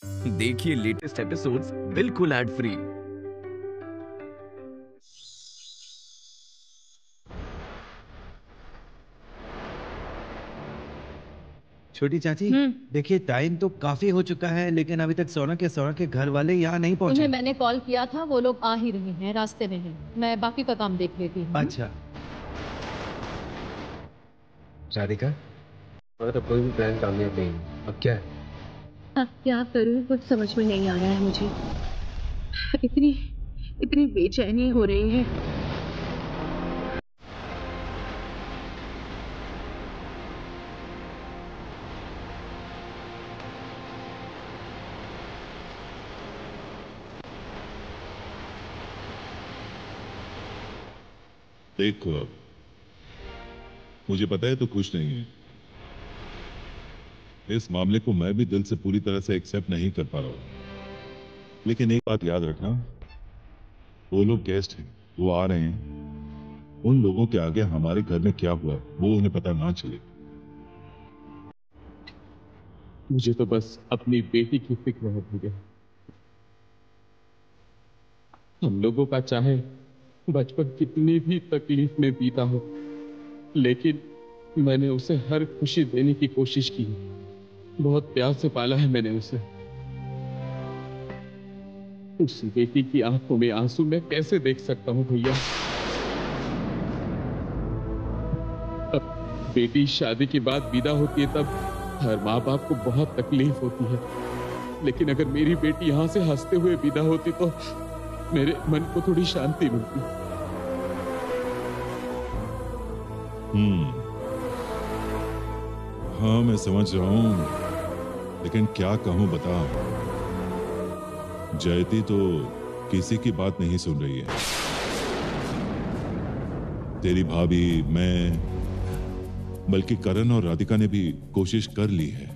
देखिए latest episodes बिल्कुल ad free. छोटी चाची, हम्म। देखिए टाइम तो काफी हो चुका है लेकिन अभी तक सौरभ के घर वाले यहाँ नहीं पहुंचे। उन्हें मैंने कॉल किया था, वो लोग आ ही रहे हैं, रास्ते में हैं। मैं बाकी का काम देख लेती हूँ। अच्छा। राधिका, हमारा तो कोई भी प्लान कामयाब नहीं है। अब क्या है? अब क्या करूं, कुछ समझ में नहीं आ रहा है मुझे। इतनी इतनी बेचैनी हो रही है। देखो, अब मुझे पता है तो कुछ नहीं है। इस मामले को मैं भी दिल से पूरी तरह से एक्सेप्ट नहीं कर पा रहा हूं, लेकिन एक बात याद रखना, वो लोग गेस्ट हैं, वो आ रहे हैं। उन लोगों के आगे हमारे घर में क्या हुआ वो उन्हें पता ना चले। मुझे तो बस अपनी बेटी की फिक्र है भैया। हम लोगों का चाहे बचपन कितनी भी तकलीफ में बीता हो, लेकिन मैंने उसे हर खुशी देने की कोशिश की। बहुत प्यार से पाला है मैंने उसे। उस बेटी की आंखों में आंसू मैं कैसे देख सकता हूं भैया? अब बेटी शादी के बाद विदा होती है तब हर माँ बाप को बहुत तकलीफ होती है, लेकिन अगर मेरी बेटी यहां से हंसते हुए विदा होती तो मेरे मन को थोड़ी शांति मिलती। हाँ मैं समझ रहा हूं, लेकिन क्या कहूं बता। जयती तो किसी की बात नहीं सुन रही है। तेरी भाभी, मैं, बल्कि करण और राधिका ने भी कोशिश कर ली है।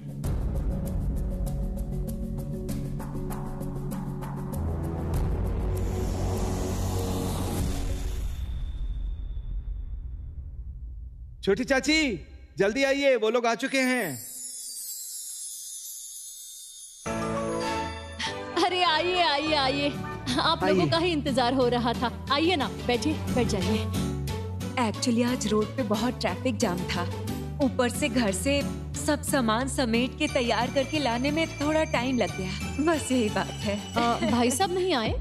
छोटी चाची, जल्दी आइए, वो लोग आ चुके हैं। अरे आइए आइए आइए, आप लोगों का ही इंतजार हो रहा था। आइए ना, बैठिए, बैठ जाइए। एक्चुअली आज रोड पे बहुत ट्रैफिक जाम था। ऊपर से घर से सब सामान समेट के तैयार करके लाने में थोड़ा टाइम लग गया। बस यही बात है। भाई साहब नहीं आए?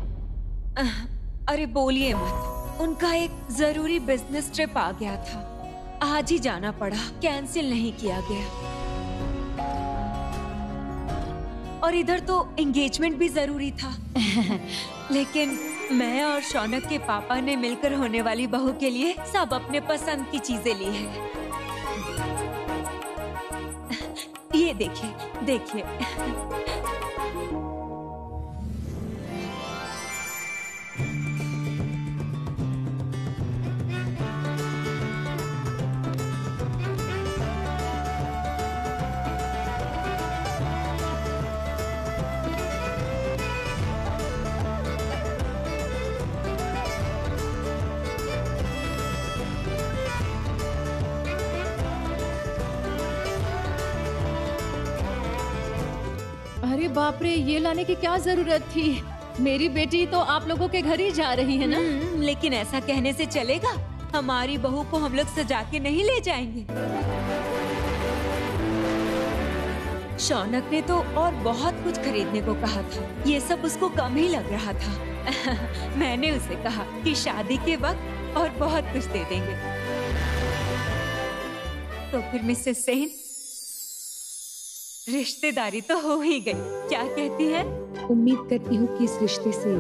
अरे बोलिए मत, उनका एक जरूरी बिजनेस ट्रिप आ गया था, आज ही जाना पड़ा, कैंसिल नहीं किया गया। और इधर तो एंगेजमेंट भी जरूरी था। लेकिन मैं और शौनक के पापा ने मिलकर होने वाली बहू के लिए सब अपने पसंद की चीजें ली है। ये देखिए देखिए। अरे बाप रे, ये लाने की क्या जरूरत थी? मेरी बेटी तो आप लोगों के घर ही जा रही है ना। लेकिन ऐसा कहने से चलेगा? हमारी बहू को हम लोग सजा के नहीं ले जाएंगे। शौनक ने तो और बहुत कुछ खरीदने को कहा था, ये सब उसको कम ही लग रहा था। मैंने उसे कहा कि शादी के वक्त और बहुत कुछ दे देंगे। तो फिर मिसेस सेन, रिश्तेदारी तो हो ही गई, क्या कहती है? उम्मीद करती हूँ कि इस रिश्ते से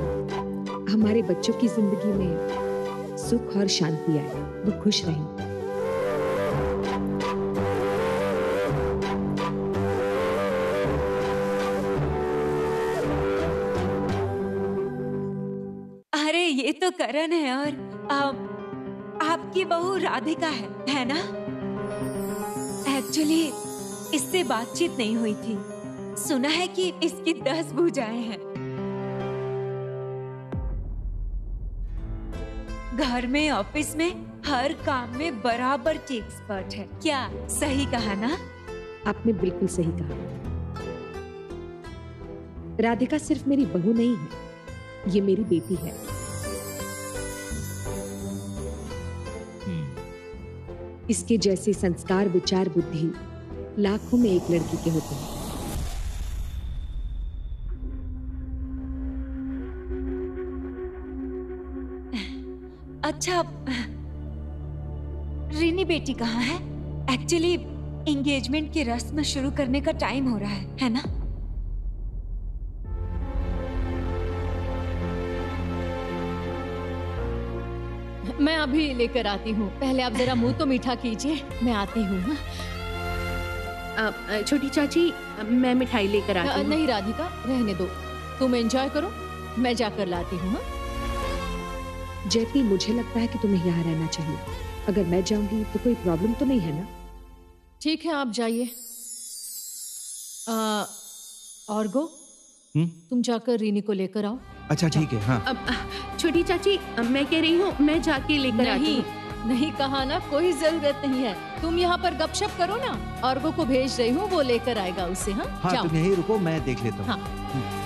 हमारे बच्चों की जिंदगी में सुख और शांति आए, वो खुश रहें। अरे ये तो करण है और आपकी बहू राधिका है ना? एक्चुअली इससे बातचीत नहीं हुई थी। सुना है कि इसकी 10 भुजाएं हैं। घर में, ऑफिस में, हर काम में बराबर की एक्सपर्ट है। क्या सही कहा ना? आपने बिल्कुल सही कहा। राधिका सिर्फ मेरी बहू नहीं है, ये मेरी बेटी है। इसके जैसे संस्कार, विचार, बुद्धि लाखों में एक लड़की के होते हैं। अच्छा, रीनी बेटी कहाँ है? एक्चुअली एंगेजमेंट की रस्म शुरू करने का टाइम हो रहा है ना? मैं अभी लेकर आती हूँ, पहले आप जरा मुंह तो मीठा कीजिए, मैं आती हूँ। हाँ? छोटी चाची, मैं मिठाई लेकर आती हूँ। नहीं राधिका, रहने दो, तुम एंजॉय करो, मैं जाकर लाती हूँ। हाँ? जयती, मुझे लगता है कि तुम्हें यहाँ रहना चाहिए। अगर मैं जाऊंगी तो कोई प्रॉब्लम तो नहीं है ना? ठीक है, आप जाइए। ऑर्गो, तुम जाकर रीनी को लेकर आओ। अच्छा ठीक है। हाँ छोटी चाची, मैं कह रही हूँ मैं जाके लेकर आती हूँ। नहीं कहा ना, कोई जरूरत नहीं है, तुम यहाँ पर गपशप करो ना। ऑर्गो को भेज रही हूँ, वो लेकर आएगा उसे। हाँ तुम यहीं रुको, मैं देख लेता हूँ। हाँ।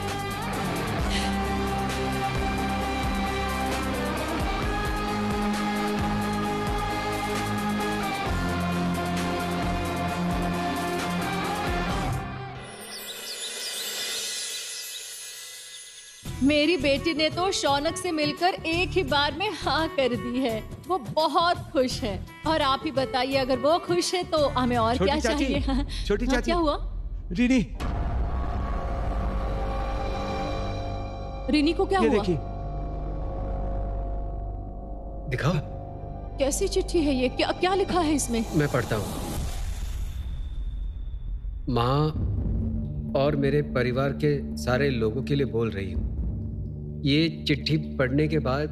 मेरी बेटी ने तो शौनक से मिलकर एक ही बार में हाँ कर दी है, वो बहुत खुश है। और आप ही बताइए, अगर वो खुश है तो हमें और क्या चाहिए? छोटी चाची, क्या हुआ? रीनी, रीनी को क्या ये हुआ? देखिए। दिखाओ। कैसी चिट्ठी है ये? क्या क्या लिखा है इसमें? मैं पढ़ता हूँ। माँ और मेरे परिवार के सारे लोगों के लिए बोल रही हूँ, ये चिट्ठी पढ़ने के बाद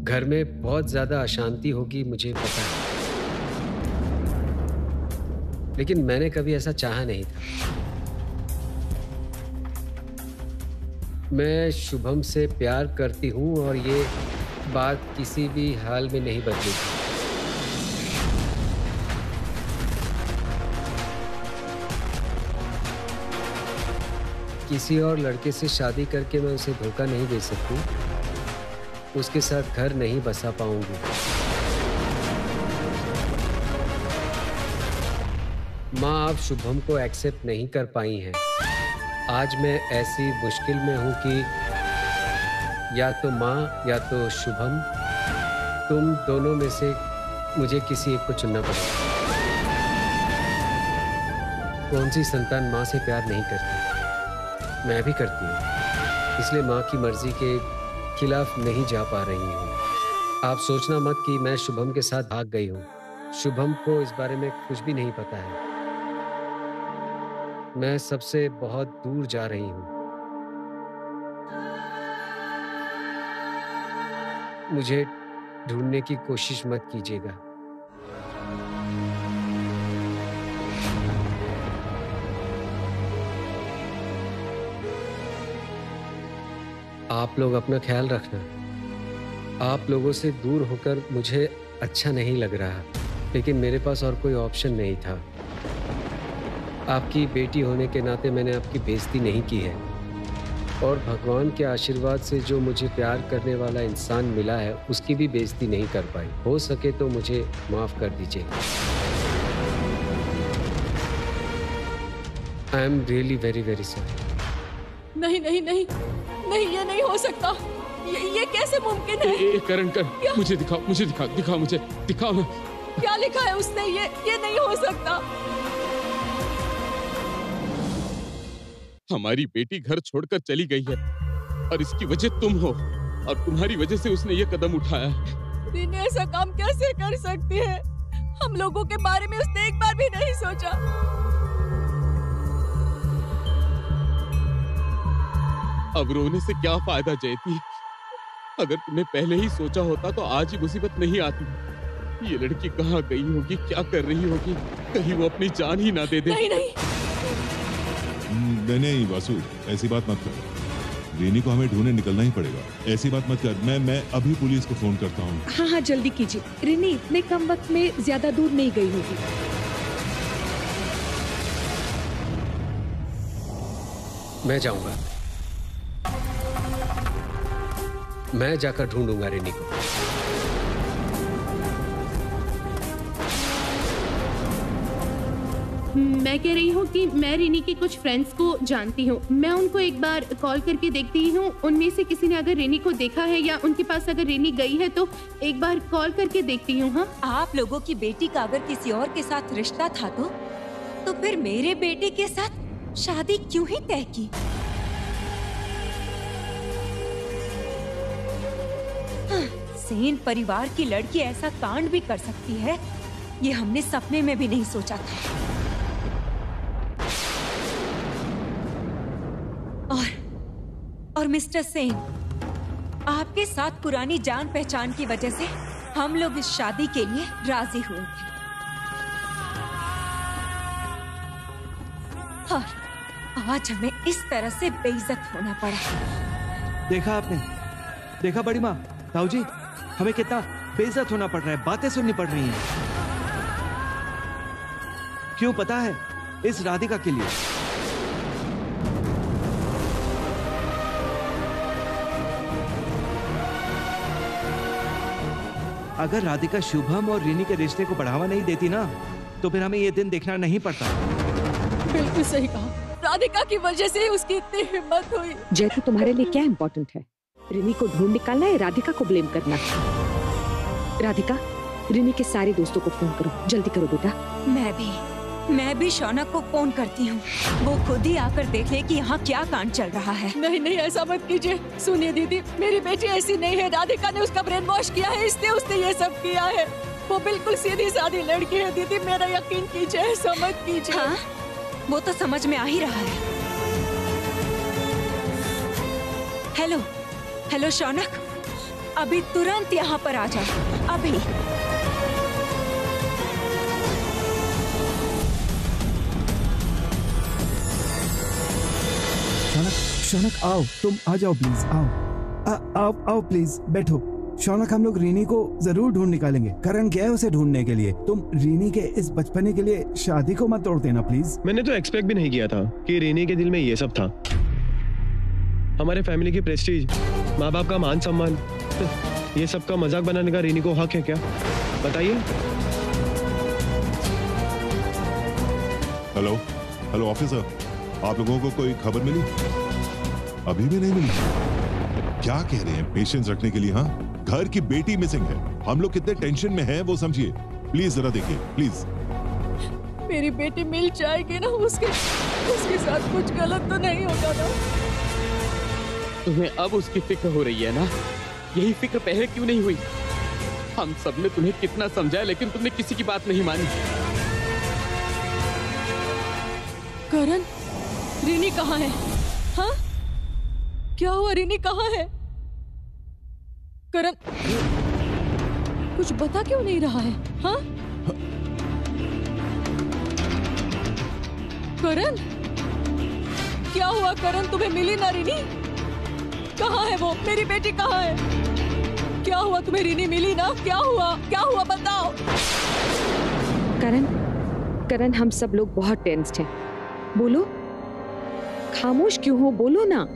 घर में बहुत ज्यादा अशांति होगी, मुझे पता है, लेकिन मैंने कभी ऐसा चाहा नहीं था। मैं शुभम से प्यार करती हूँ और ये बात किसी भी हाल में नहीं बदलेगी। किसी और लड़के से शादी करके मैं उसे धोखा नहीं दे सकती, उसके साथ घर नहीं बसा पाऊंगी। माँ आप शुभम को एक्सेप्ट नहीं कर पाई हैं। आज मैं ऐसी मुश्किल में हूं कि या तो माँ या तो शुभम, तुम दोनों में से मुझे किसी एक को चुनना पड़ेगा। कौन सी संतान माँ से प्यार नहीं करती? मैं भी करती हूँ, इसलिए माँ की मर्जी के खिलाफ नहीं जा पा रही हूँ। आप सोचना मत कि मैं शुभम के साथ भाग गई हूँ। शुभम को इस बारे में कुछ भी नहीं पता है। मैं सबसे बहुत दूर जा रही हूँ। मुझे ढूंढने की कोशिश मत कीजिएगा। आप लोग अपना ख्याल रखना। आप लोगों से दूर होकर मुझे अच्छा नहीं लग रहा, लेकिन मेरे पास और कोई ऑप्शन नहीं था। आपकी बेटी होने के नाते मैंने आपकी बेइज्जती नहीं की है, और भगवान के आशीर्वाद से जो मुझे प्यार करने वाला इंसान मिला है उसकी भी बेइज्जती नहीं कर पाई। हो सके तो मुझे माफ कर दीजिए। I am really very very sorry. नहीं नहीं नहीं नहीं, ये नहीं हो सकता। ये कैसे मुमकिन है? करण कर, मुझे दिखाओ, मुझे दिखाओ, मुझे दिखाओ ना। क्या लिखा है उसने? ये नहीं हो सकता। हमारी बेटी घर छोड़कर चली गई है और इसकी वजह तुम हो, और तुम्हारी वजह से उसने ये कदम उठाया है। रीनी ऐसा काम कैसे कर सकती है? हम लोगों के बारे में उसने एक बार भी नहीं सोचा। अब रोने से क्या फायदा जयती? अगर तुमने पहले ही सोचा होता तो आज ही मुसीबत नहीं आती। ये लड़की कहाँ गई होगी, क्या कर रही होगी? कहीं वो अपनी जान ही ना दे दे। नहीं नहीं नहीं वासु, ऐसी बात मत कर। रीनी को हमें ढूंढने निकलना ही पड़ेगा। ऐसी बात मत कर। मैं अभी पुलिस को फोन करता हूँ। हाँ हाँ जल्दी कीजिए। रीनी इतने कम वक्त में ज्यादा दूर नहीं गई होगी। मैं जाऊंगा। मैं जाकर ढूंढूंगा रिनी को। मैं कह रही हूँ कि मैं रिनी के कुछ फ्रेंड्स को जानती हूँ, मैं उनको एक बार कॉल करके देखती हूँ। उनमें से किसी ने अगर रिनी को देखा है या उनके पास अगर रिनी गई है तो एक बार कॉल करके देखती हूँ। हाँ, आप लोगों की बेटी का अगर किसी और के साथ रिश्ता था तो फिर मेरे बेटे के साथ शादी क्यों ही तय की? सेन परिवार की लड़की ऐसा कांड भी कर सकती है, ये हमने सपने में भी नहीं सोचा था। और मिस्टर सेन, आपके साथ पुरानी जान पहचान की वजह से हम लोग इस शादी के लिए राजी हुए थे। और आज हमें इस तरह से बेइज्जत होना पड़ा। देखा आपने, देखा बड़ी माँ, ताऊ जी, हमें कितना बेइज्जत होना पड़ रहा है, बातें सुननी पड़ रही हैं। क्यों पता है? इस राधिका के लिए। अगर राधिका शुभम और रिनी के रिश्ते को बढ़ावा नहीं देती ना, तो फिर हमें ये दिन देखना नहीं पड़ता। बिल्कुल सही कहा, राधिका की वजह से उसकी इतनी हिम्मत हुई। जैतू, तुम्हारे लिए क्या इम्पोर्टेंट है? रिनी को ढूंढ निकालना है, राधिका को ब्लेम करना? राधिका, रिनी के सारे दोस्तों को फोन करो, जल्दी करो बेटा। मैं भी शौनक को फोन करती हूँ, वो खुद ही आकर देख ले कि यहाँ क्या कांड चल रहा है। नहीं, ऐसा मत कीजिए। सुनिए दीदी, मेरी बेटी ऐसी नहीं है। राधिका ने उसका ब्रेन वॉश किया है, इसलिए उसने ये सब किया है। वो बिल्कुल सीधी सादी लड़की है दीदी, मेरा यकीन कीजिए, ऐसा मत कीजिए। हाँ, वो तो समझ में आ ही रहा है। हेलो शौनक, अभी तुरंत यहाँ पर आ जाओ, अभी। शौनक आओ, तुम आ जाओ प्लीज, आओ आओ प्लीज, बैठो। शौनक, हम लोग रीनी को जरूर ढूंढ निकालेंगे। करण गया है उसे ढूंढने के लिए। तुम रीनी के इस बचपने के लिए शादी को मत तोड़ देना प्लीज। मैंने तो एक्सपेक्ट भी नहीं किया था कि रीनी के दिल में ये सब था। हमारे फैमिली की प्रेस्टीज, माँ बाप का मान सम्मान, ये सब का मजाक बनाने का रीनी को हक है क्या? बताइए। हेलो ऑफिसर, आप लोगों को कोई खबर मिली? अभी भी नहीं मिली? क्या कह रहे हैं? पेशेंस रखने के लिए। हाँ, घर की बेटी मिसिंग है, हम लोग कितने टेंशन में हैं वो समझिए। प्लीज जरा देखिए, प्लीज। मेरी बेटी मिल जाएगी ना, उसके साथ कुछ गलत तो नहीं होगा ना? तुम्हें अब उसकी फिक्र हो रही है ना? यही फिक्र पहले क्यों नहीं हुई? हम सबने तुम्हें कितना समझाया, लेकिन तुमने किसी की बात नहीं मानी। करण, रिनी कहाँ है? हाँ, क्या हुआ? रिनी कहाँ है? करण कुछ बता क्यों नहीं रहा है? हाँ करण, क्या हुआ करण? तुम्हें मिली ना रिनी? कहाँ है वो? मेरी बेटी कहाँ है? क्या हुआ? तुम्हें रिनी मिली ना? क्या हुआ बताओ। करण, हम सब लोग बहुत टेंस्ड हैं। बोलो, खामोश क्यों हो? बोलो ना।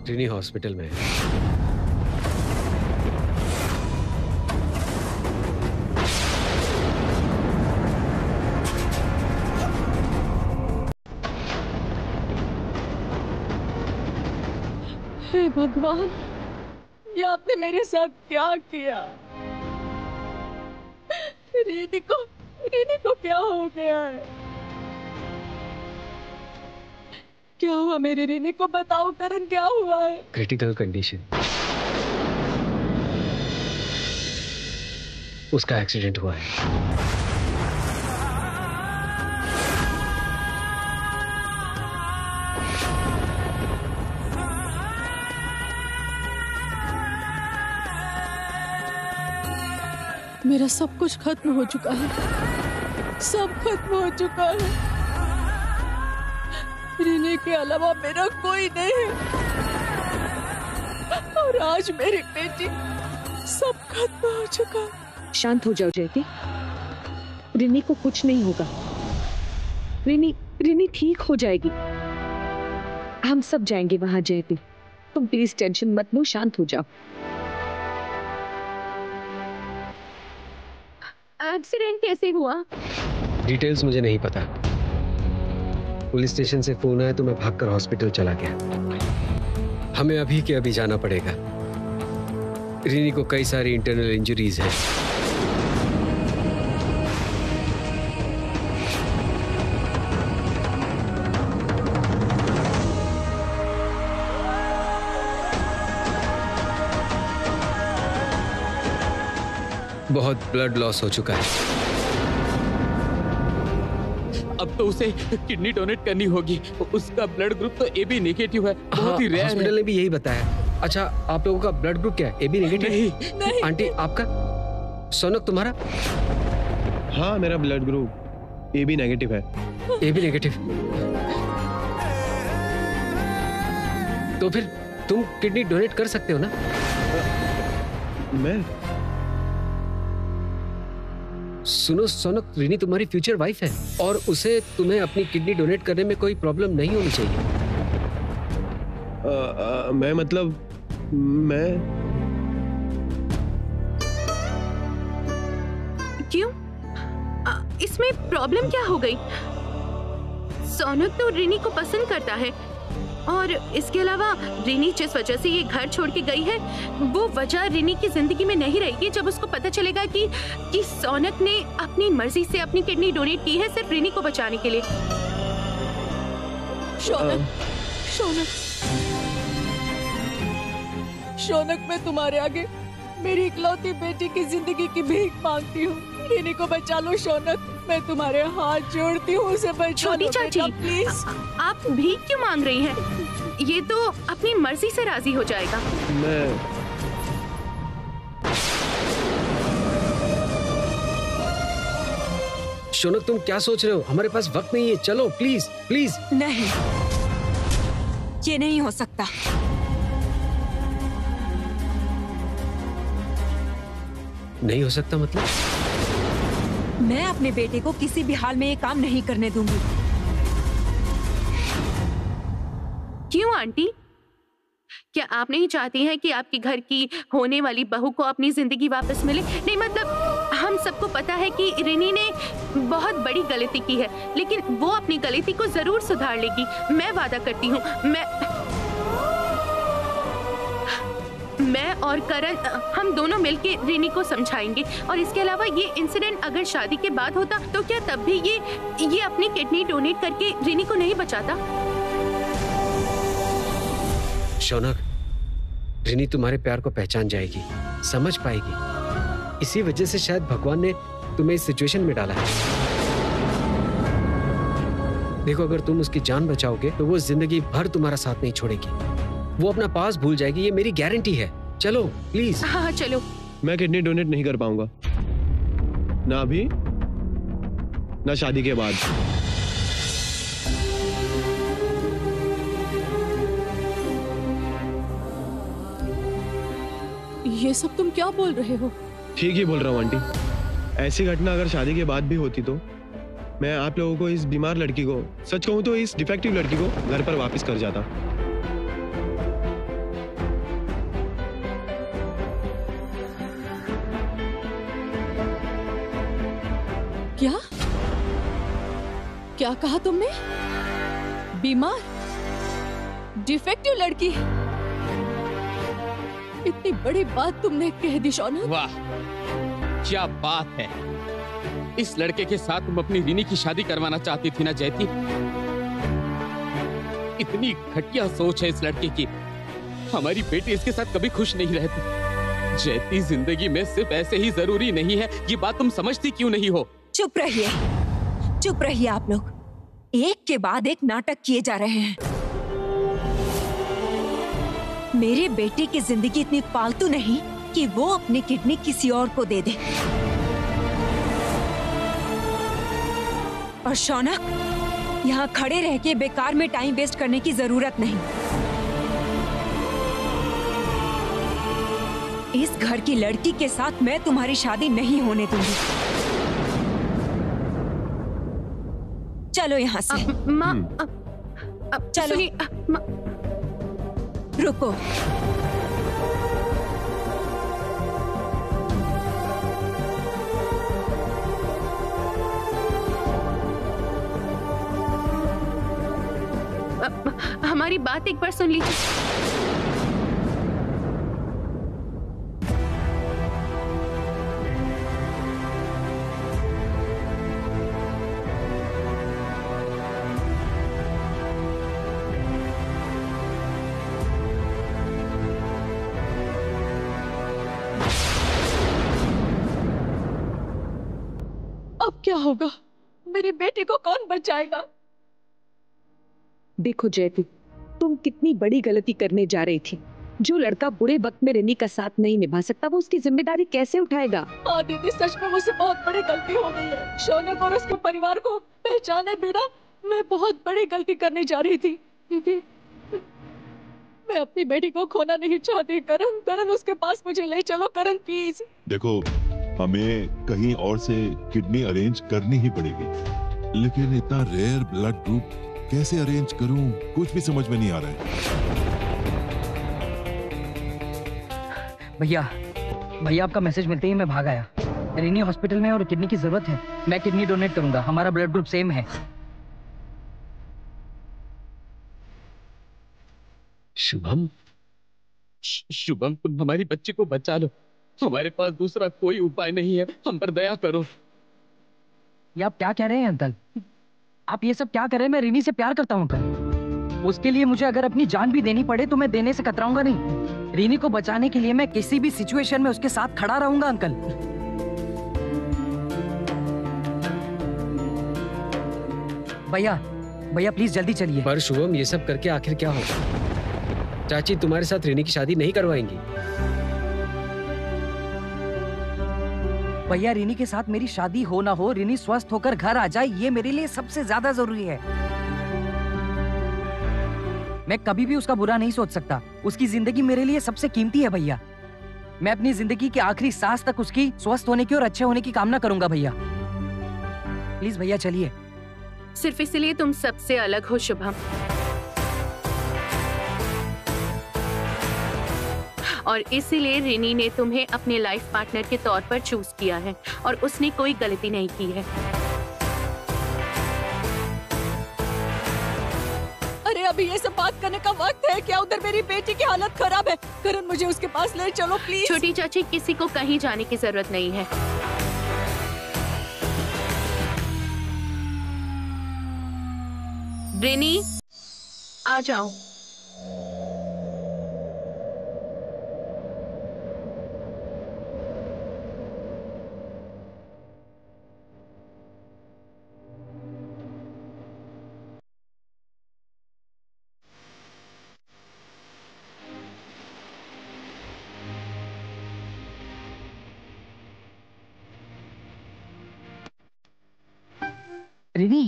रिनी हॉस्पिटल में है। हे भगवान, ये आपने मेरे साथ क्या किया? रिनी को क्या हो गया है? क्या हुआ मेरी रिनी को? बताओ करण, क्या हुआ है? क्रिटिकल कंडीशन, उसका एक्सीडेंट हुआ है। मेरा सब कुछ खत्म हो चुका है, सब खत्म हो चुका है। रिनी के अलावा मेरा कोई नहीं है, और आज मेरी बेटी, सब खत्म हो चुका है। शांत हो जाओ जयती, रिनी को कुछ नहीं होगा। रिनी ठीक हो जाएगी। हम सब जाएंगे वहां जयती, तुम प्लीज टेंशन मत लो, शांत हो जाओ। एक्सीडेंट कैसे हुआ? डिटेल्स मुझे नहीं पता। पुलिस स्टेशन से फोन आया तो मैं भागकर हॉस्पिटल चला गया। हमें अभी के अभी जाना पड़ेगा। रिनी को कई सारी इंटरनल इंजरीज हैं। बहुत ब्लड लॉस हो चुका है। अब तो उसे किडनी डोनेट करनी होगी। उसका ब्लड ग्रुप तो AB नेगेटिव है, बहुत ही रेयर है। हॉस्पिटल ने भी यही बताया। अच्छा, आप लोगों का ब्लड ग्रुप क्या है? AB negative? नहीं। आंटी आपका? सोनक तुम्हारा? हाँ, मेरा ब्लड ग्रुप AB नेगेटिव है। AB negative? तो फिर तुम किडनी डोनेट कर सकते हो ना? मैं? सुनो सोनक, रिनी तुम्हारी फ्यूचर वाइफ है और उसे तुम्हें अपनी किडनी डोनेट करने में कोई प्रॉब्लम नहीं होनी चाहिए। मैं मतलब मैं क्यों? इसमें प्रॉब्लम क्या हो गई? सोनक तो रिनी को पसंद करता है और इसके अलावा रिनी जिस वजह से ये घर छोड़ के गई है वो वजह रिनी की जिंदगी में नहीं रहेगी जब उसको पता चलेगा कि सोनक ने अपनी मर्जी से अपनी किडनी डोनेट की है सिर्फ रिनी को बचाने के लिए। शौनक, मैं तुम्हारे आगे मेरी इकलौती बेटी की जिंदगी की भीख मांगती हूँ। रिनी को बचा लो शौनक, मैं तुम्हारे हाथ जोड़ती हूँ, उसे बचा लो चाची, प्लीज। आप भीख क्यों मांग रही हैं? ये तो अपनी मर्जी से राजी हो जाएगा। शौनक, तुम क्या सोच रहे हो? हमारे पास वक्त नहीं है, चलो प्लीज प्लीज। नहीं, ये नहीं हो सकता। नहीं हो सकता मतलब? मैं अपने बेटे को किसी भी हाल में ये काम नहीं करने दूंगी। क्यों आंटी? क्या आप नहीं चाहती हैं कि आपके घर की होने वाली बहू को अपनी जिंदगी वापस मिले? नहीं मतलब हम सबको पता है कि रिनी ने बहुत बड़ी गलती की है, लेकिन वो अपनी गलती को जरूर सुधार लेगी। मैं वादा करती हूँ। मैं और करण हम दोनों मिलके रिनी को समझाएंगे। और इसके अलावा ये इंसिडेंट अगर शादी के बाद होता तो क्या तब भी ये अपनी किडनी डोनेट करके रिनी को नहीं बचाता? शौनक, रिनी तुम्हारे प्यार को पहचान जाएगी, समझ पाएगी। इसी वजह से शायद भगवान ने तुम्हें इस सिचुएशन में डाला है। देखो, अगर तुम उसकी जान बचाओगे तो वो जिंदगी भर तुम्हारा साथ नहीं छोड़ेगी। वो अपना पास भूल जाएगी, ये मेरी गारंटी है। चलो प्लीज। हाँ चलो। मैं किडनी डोनेट नहीं कर पाऊंगा, ना अभी ना शादी के बाद। ये सब तुम क्या बोल रहे हो? ठीक ही बोल रहा हूँ आंटी। ऐसी घटना अगर शादी के बाद भी होती तो मैं आप लोगों को, इस बीमार लड़की को, सच कहूँ तो इस डिफेक्टिव लड़की को घर पर वापस कर जाता। क्या कहा तुमने? बीमार डिफेक्टिव लड़की? इतनी बड़ी बात तुमने कह दी शौनक। वाह, क्या बात है। इस लड़के के साथ तुम अपनी रिनी की शादी करवाना चाहती थी ना जयती? इतनी घटिया सोच है इस लड़के की। हमारी बेटी इसके साथ कभी खुश नहीं रहती। जयती, जिंदगी में सिर्फ ऐसे ही जरूरी नहीं है, ये बात तुम समझती क्यों नहीं हो? चुप रहिए, चुप रहिए आप लोग। एक के बाद एक नाटक किए जा रहे हैं। मेरे बेटे की जिंदगी इतनी फालतू नहीं कि वो अपनी किडनी किसी और को दे दे। और शौनक, यहाँ खड़े रह के बेकार में टाइम वेस्ट करने की जरूरत नहीं। इस घर की लड़की के साथ मैं तुम्हारी शादी नहीं होने दूंगी। चलो यहाँ से। माँ, चलो। रुको। हमारी बात एक बार सुन लीजिए। अब क्या होगा? मेरी बेटी को कौन बचाएगा? देखो जयतु, तुम कितनी बड़ी गलती करने जा रही थी। जो लड़का बुरे वक्त में रिनी का साथ नहीं निभा सकता, वो उसकी जिम्मेदारी कैसे उठाएगा? हाँ दीदी, सच में मुझसे बहुत बड़ी गलती हो गई है। शौनक और उसके परिवार को पहचाने बिना मैं बहुत बड़ी गलती करने जा रही थी। दीदी, मैं अपनी बेटी को खोना नहीं चाहती। करण, करण उसके पास मुझे ले चलो। करण प्लीज। देखो, हमें कहीं और से किडनी अरेंज करनी ही पड़ेगी, लेकिन इतना रेयर ब्लड ग्रुप कैसे अरेंज करूं, कुछ भी समझ में नहीं आ रहा है। भैया आपका मैसेज मिलते ही मैं भाग आया। रिनी हॉस्पिटल में और किडनी की जरूरत है। मैं किडनी डोनेट करूंगा, हमारा ब्लड ग्रुप सेम है। शुभम, शुभम, तुम हमारी बच्ची को बचा लो। हमारे पास दूसरा कोई उपाय नहीं है, हम पर दया करो। ये आप क्या कह रहे हैं अंकल? आप ये सब क्या कर रहे हैं? मैं रिनी से प्यार करता हूँ अंकल। उसके लिए मुझे अगर अपनी जान भी देनी पड़े तो मैं देने से कतराऊंगा नहीं। रिनी को बचाने के लिए मैं किसी भी सिचुएशन में उसके साथ खड़ा रहूंगा अंकल। भैया प्लीज जल्दी चलिए। पर शुभम, ये सब करके आखिर क्या होगा? चाची तुम्हारे साथ रिनी की शादी नहीं करवाएंगी। भैया, रिनी के साथ मेरी शादी हो ना हो, रिनी स्वस्थ होकर घर आ जाए, ये मेरे लिए सबसे ज्यादा जरूरी है। मैं कभी भी उसका बुरा नहीं सोच सकता। उसकी जिंदगी मेरे लिए सबसे कीमती है भैया। मैं अपनी जिंदगी के आखिरी सांस तक उसकी स्वस्थ होने की और अच्छे होने की कामना करूंगा भैया। प्लीज भैया चलिए। सिर्फ इसलिए तुम सबसे अलग हो शुभम, और इसीलिए रिनी ने तुम्हें अपने लाइफ पार्टनर के तौर पर चूज किया है और उसने कोई गलती नहीं की है। अरे अभी ये सब बात करने का वक्त है क्या? उधर मेरी बेटी की हालत खराब है। करण, मुझे उसके पास ले चलो प्लीज। छोटी चाची, किसी को कहीं जाने की जरूरत नहीं है। रिनी, आ जाओ। रिनी,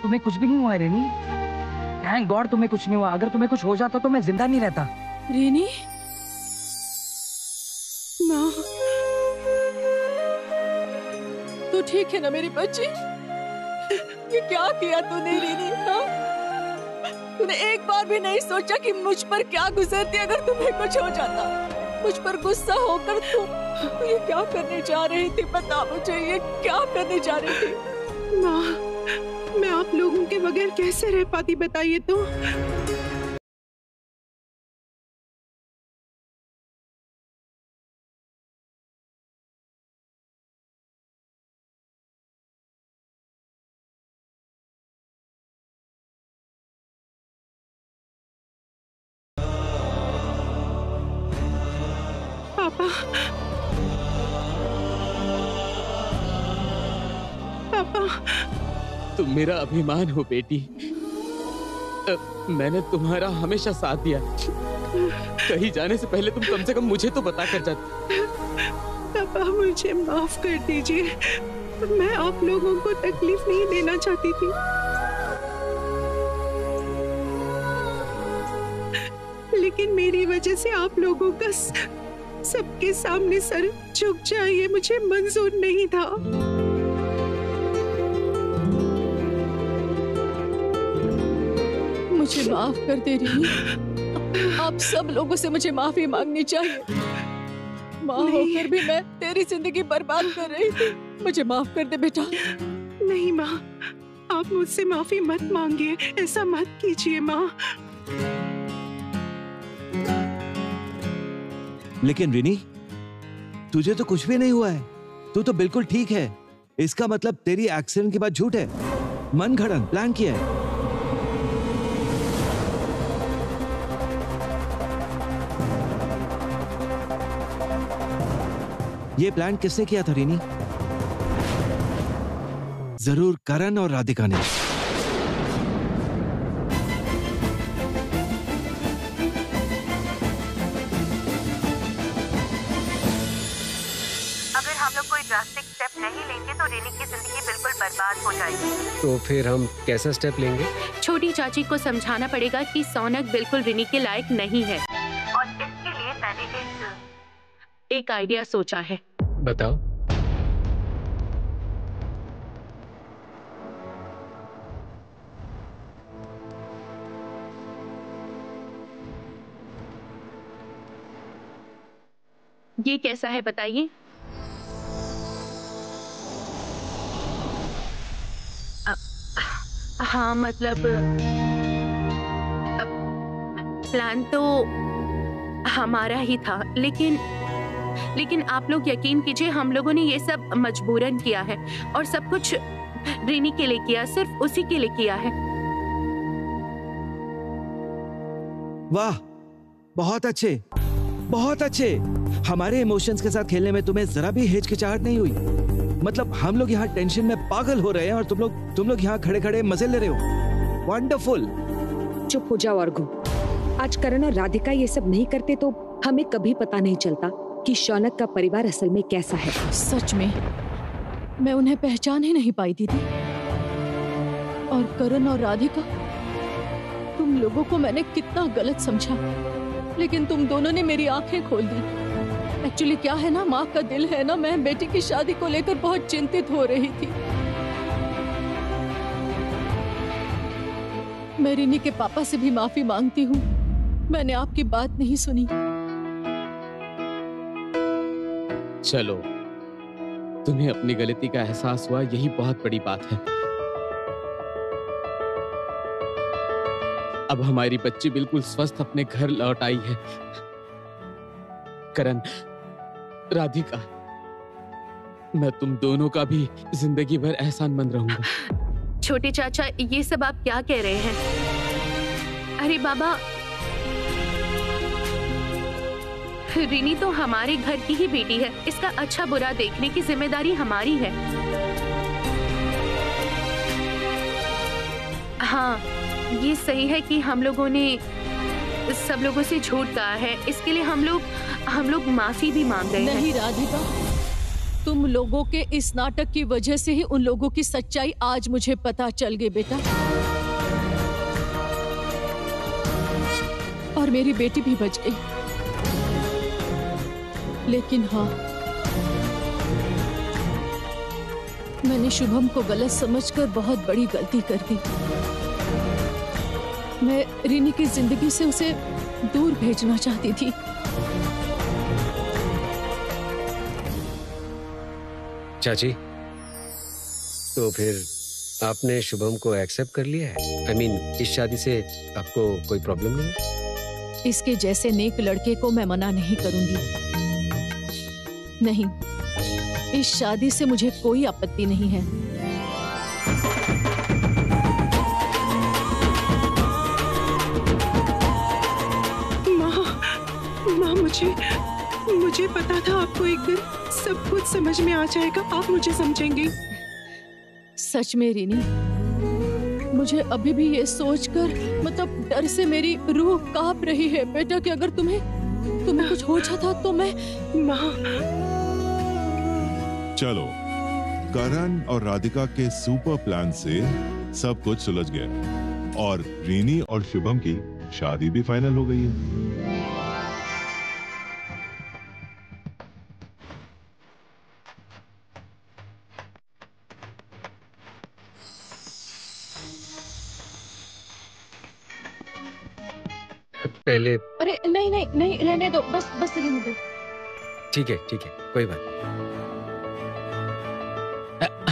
तुम्हें कुछ भी नहीं हुआ है रिनी? थैंक गॉड तुम्हें कुछ नहीं हुआ। अगर तुम्हें कुछ हो जाता तो मैं जिंदा नहीं रहता। रिनी, माँ, तू ठीक है ना मेरी बच्ची? ये क्या किया तूने रिनी? हाँ? तूने एक बार भी नहीं सोचा कि मुझ पर क्या गुजरती अगर तुम्हें कुछ हो जाता? मुझ पर गुस्सा होकर तू ये क्या करने जा रही थी? बता मुझे, ये क्या करने जा रही थी? माँ, मैं आप लोगों के बगैर कैसे रह पाती बताइए तो। पापा, पापा, तुम मेरा अभिमान हो बेटी। मैंने तुम्हारा हमेशा साथ दिया। कहीं जाने से पहले तुम कम से कम मुझे तो बता कर जाती। पापा, मुझे माफ कर दीजिए। मैं आप लोगों को तकलीफ नहीं देना चाहती थी। लेकिन मेरी वजह से आप लोगों का सबके सामने सर झुक जाए, ये मुझे मंजूर नहीं था। मुझे माफ कर दे रही। आप सब लोगों से मुझे माफी मांगनी चाहिए। माँ होकर भी मैं तेरी जिंदगी बर्बाद कर रही थी। मुझे माफ कर दे बेटा। नहीं माँ, आप मुझसे माफी मत मांगिए, ऐसा मत कीजिए माँ। लेकिन रिनी, तुझे तो कुछ भी नहीं हुआ है, तू तो बिल्कुल ठीक है। इसका मतलब तेरी एक्सीडेंट की बात झूठ है, मन घड़न प्लान किया है। ये प्लान किसने किया था रिनी? जरूर करण और राधिका ने। अगर हम लोग कोई ड्रास्टिक स्टेप नहीं लेंगे तो रेनी की जिंदगी बिल्कुल बर्बाद हो जाएगी। तो फिर हम कैसा स्टेप लेंगे? छोटी चाची को समझाना पड़ेगा कि सौनक बिल्कुल रिनी के लायक नहीं है। और इसके लिए मैंने एक आइडिया सोचा है। बताओ। ये कैसा है बताइए? हाँ मतलब प्लान तो हमारा ही था, लेकिन आप लोग यकीन कीजिए हम लोगों ने ये सब मजबूरन किया है और सब कुछ रेनी के लिए किया, सिर्फ उसी के लिए किया है। वाह, बहुत अच्छे, बहुत अच्छे। हमारे इमोशंस के साथ खेलने में तुम्हें जरा भी हिचकिचाहट नहीं हुई। मतलब हम लोग यहाँ टेंशन में पागल हो रहे हैं और तुम लोग यहाँ खड़े खड़े मजे ले रहे हो। वंडरफुल। चुप हो जाओ अर्घु। आज करण और राधिका ये सब नहीं करते तो हमें कभी पता नहीं चलता कि शौनक का परिवार असल में कैसा है। सच में मैं उन्हें पहचान ही नहीं पाई दीदी। और करण और राधिका, तुम लोगों को मैंने कितना गलत समझा, लेकिन तुम दोनों ने मेरी आंखें खोल दी। एक्चुअली क्या है ना, माँ का दिल है ना, मैं बेटी की शादी को लेकर बहुत चिंतित हो रही थी। मैं रिनी के पापा से भी माफी मांगती हूँ, मैंने आपकी बात नहीं सुनी। चलो, तुम्हें अपनी गलती का एहसास हुआ, यही बहुत बड़ी बात है। अब हमारी बच्ची बिल्कुल स्वस्थ अपने घर लौट आई है। करण, राधिका, मैं तुम दोनों का भी जिंदगी भर एहसानमंद रहूंगा। छोटे चाचा, ये सब आप क्या कह रहे हैं? अरे बाबा, रिनी तो हमारे घर की ही बेटी है, इसका अच्छा बुरा देखने की जिम्मेदारी हमारी है। हाँ, ये सही है कि हम लोगों ने सब लोगों से झूठ कहा है, इसके लिए हम लोग माफी भी मांग रहे हैं। नहीं राधिका, तुम लोगों के इस नाटक की वजह से ही उन लोगों की सच्चाई आज मुझे पता चल गई बेटा। और मेरी बेटी भी बच गई। लेकिन हाँ, मैंने शुभम को गलत समझकर बहुत बड़ी गलती कर दी। मैं रिनी की जिंदगी से उसे दूर भेजना चाहती थी। चाची, तो फिर आपने शुभम को एक्सेप्ट कर लिया है? I mean, इस शादी से आपको कोई प्रॉब्लम नहीं है? इसके जैसे नेक लड़के को मैं मना नहीं करूंगी। नहीं, इस शादी से मुझे कोई आपत्ति नहीं है। माँ, मुझे पता था आपको एक दिन सब कुछ समझ में आ जाएगा, आप मुझे समझेंगे। सच में रिनी, मुझे अभी भी ये सोचकर मतलब डर से मेरी रूह कांप रही है बेटा कि अगर तुम्हें कुछ हो जाता तो मैं। माँ, चलो, करण और राधिका के सुपर प्लान से सब कुछ सुलझ गया और रीनी और शुभम की शादी भी फाइनल हो गई है। पहले। अरे नहीं नहीं नहीं, रहने दो, बस बस रहने दो। ठीक है कोई बात नहीं।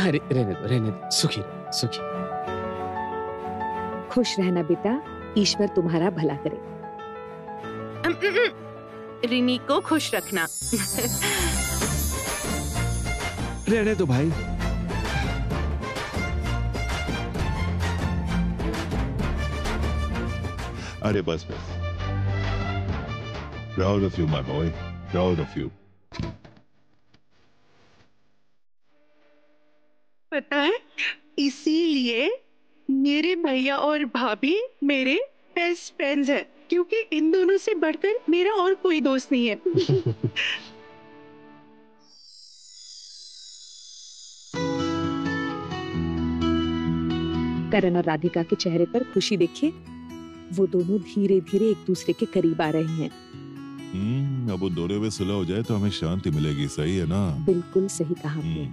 अरे रहने दो, सुखी सुखी। खुश रहना बेटा, ईश्वर तुम्हारा भला करे। रिनी को खुश रखना। रहने दो भाई। अरे बस proud of you my boy, proud of you. पता है, इसीलिए मेरे भैया और भाभी मेरे बेस्ट फ्रेंड्स हैं, क्योंकि इन दोनों से बढ़कर मेरा और कोई दोस्त नहीं है। करण और राधिका के चेहरे पर खुशी देखिए, वो दोनों धीरे धीरे एक दूसरे के करीब आ रहे हैं। अब वो दोनों में सुलह हो जाए तो हमें शांति मिलेगी, सही है ना? बिल्कुल सही कहा आपने।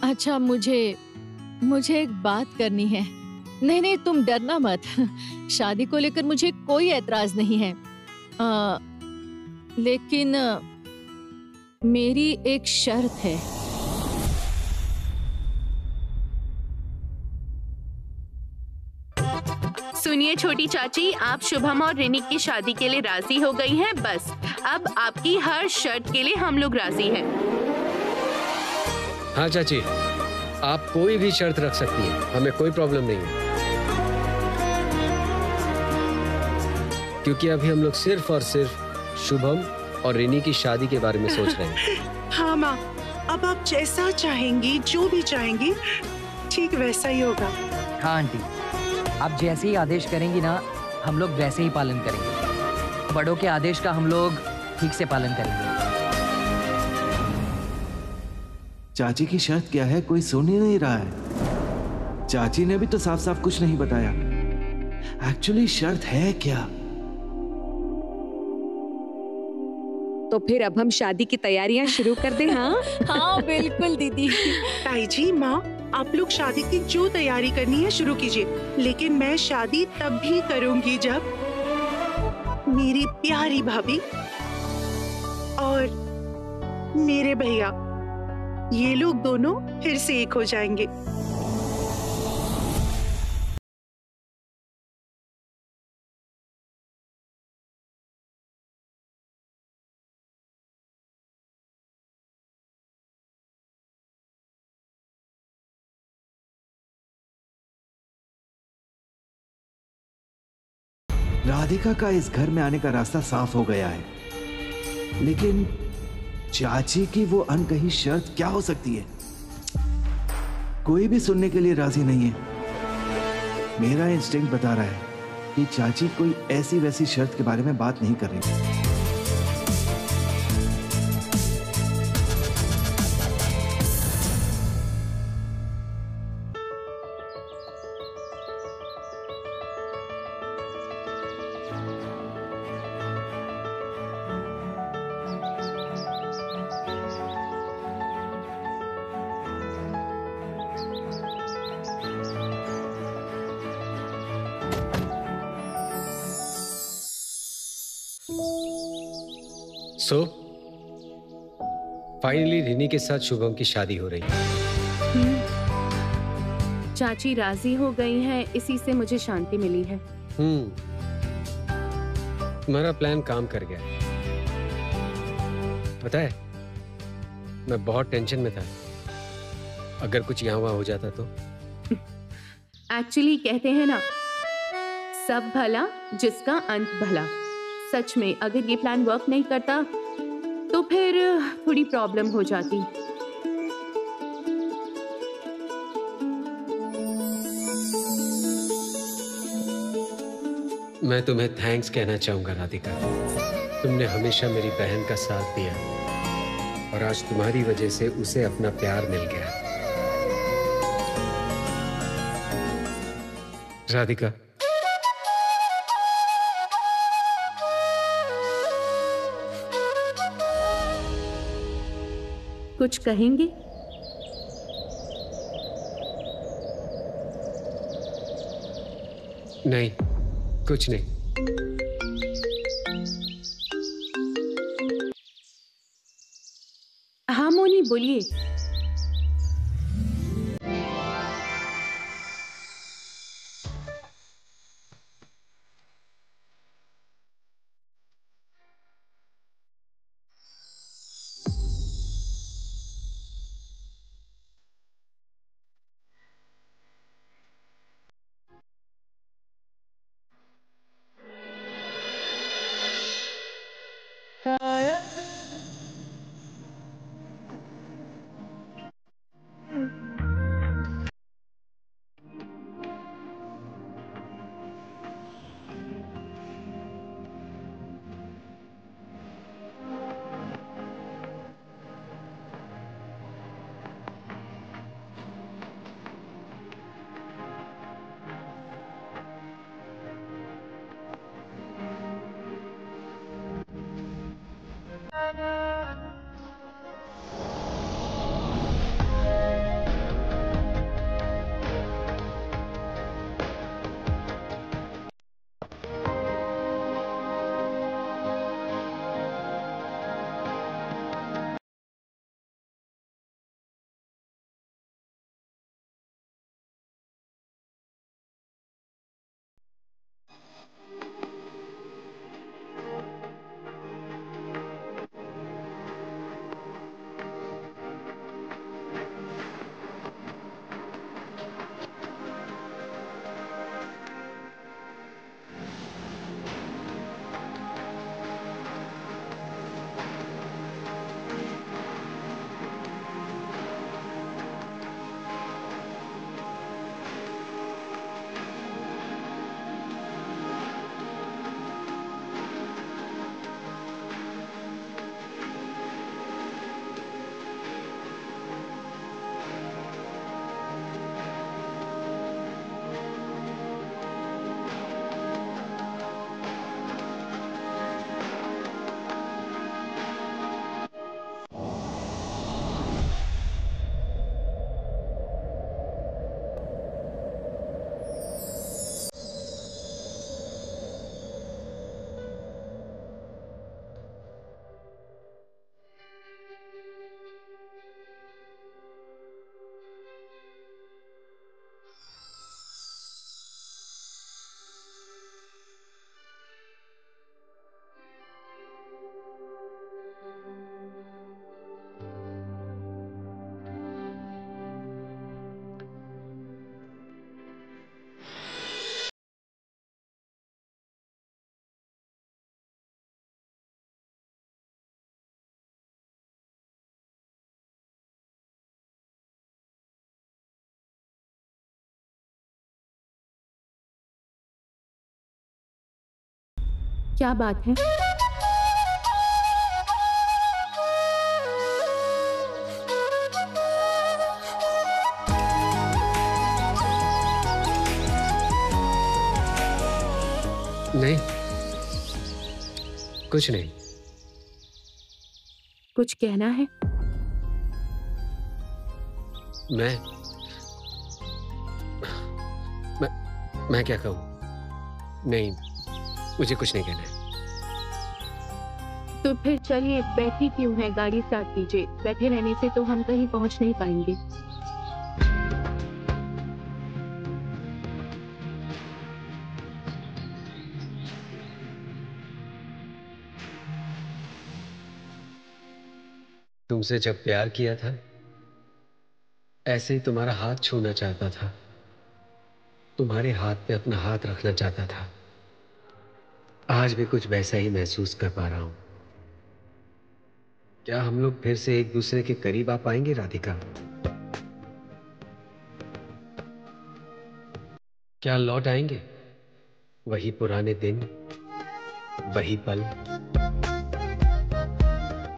अच्छा, मुझे एक बात करनी है। नहीं तुम डरना मत, शादी को लेकर मुझे कोई एतराज नहीं है, लेकिन मेरी एक शर्त है। सुनिए छोटी चाची, आप शुभम और रिनी की शादी के लिए राजी हो गई हैं। बस अब आपकी हर शर्त के लिए हम लोग राजी हैं। हाँ चाची, आप कोई भी शर्त रख सकती हैं, हमें कोई प्रॉब्लम नहीं है, क्योंकि अभी हम लोग सिर्फ और सिर्फ शुभम और रिनी की शादी के बारे में सोच रहे हैं। हाँ माँ, अब आप जैसा चाहेंगी, जो भी चाहेंगी, ठीक वैसा ही होगा। हाँ आंटी, आप जैसे ही आदेश करेंगी ना, हम लोग वैसे ही पालन करेंगे। बड़ों के आदेश का हम लोग ठीक से पालन करेंगे। चाची की शर्त क्या है, कोई सुन ही नहीं रहा है। चाची ने भी तो साफ साफ कुछ नहीं बताया। एक्चुअली शर्त है क्या? तो फिर अब हम शादी की तैयारियां शुरू कर दें? हाँ हाँ बिल्कुल दीदी। ताई जी, माँ, आप लोग शादी की जो तैयारी करनी है शुरू कीजिए, लेकिन मैं शादी तब भी करूंगी जब मेरी प्यारी भाभी और मेरे भैया, ये लोग दोनों फिर से एक हो जाएंगे। राधिका का इस घर में आने का रास्ता साफ हो गया है, लेकिन चाची की वो अनकही शर्त क्या हो सकती है? कोई भी सुनने के लिए राजी नहीं है। मेरा इंस्टिंक्ट बता रहा है कि चाची कोई ऐसी वैसी शर्त के बारे में बात नहीं कर रही। सो फाइनली रिनी के साथ शुभम की शादी हो रही है। चाची राजी हो गई हैं, इसी से मुझे शांति मिली है। तुम्हारा प्लान काम कर गया। पता है, मैं बहुत टेंशन में था, अगर कुछ यहाँ वहाँ हो जाता तो। एक्चुअली कहते हैं ना, सब भला जिसका अंत भला। सच में अगर ये प्लान वर्क नहीं करता तो फिर थोड़ी प्रॉब्लम हो जाती। मैं तुम्हें थैंक्स कहना चाहूंगा राधिका। तुमने हमेशा मेरी बहन का साथ दिया और आज तुम्हारी वजह से उसे अपना प्यार मिल गया। राधिका, कुछ कहेंगे? नहीं, कुछ नहीं। बोलिए। क्या बात है? नहीं, कुछ नहीं। कुछ कहना है? मैं क्या कहूँ? नहीं, मुझे कुछ नहीं कहना है। तो फिर चलिए, बैठी क्यों है? गाड़ी स्टार्ट कीजिए। बैठे रहने से तो हम कहीं पहुंच नहीं पाएंगे। तुमसे जब प्यार किया था, ऐसे ही तुम्हारा हाथ छूना चाहता था, तुम्हारे हाथ पे अपना हाथ रखना चाहता था। आज भी कुछ वैसा ही महसूस कर पा रहा हूं। क्या हम लोग फिर से एक दूसरे के करीब आ पाएंगे राधिका? क्या लौट आएंगे वही पुराने दिन, वही पल?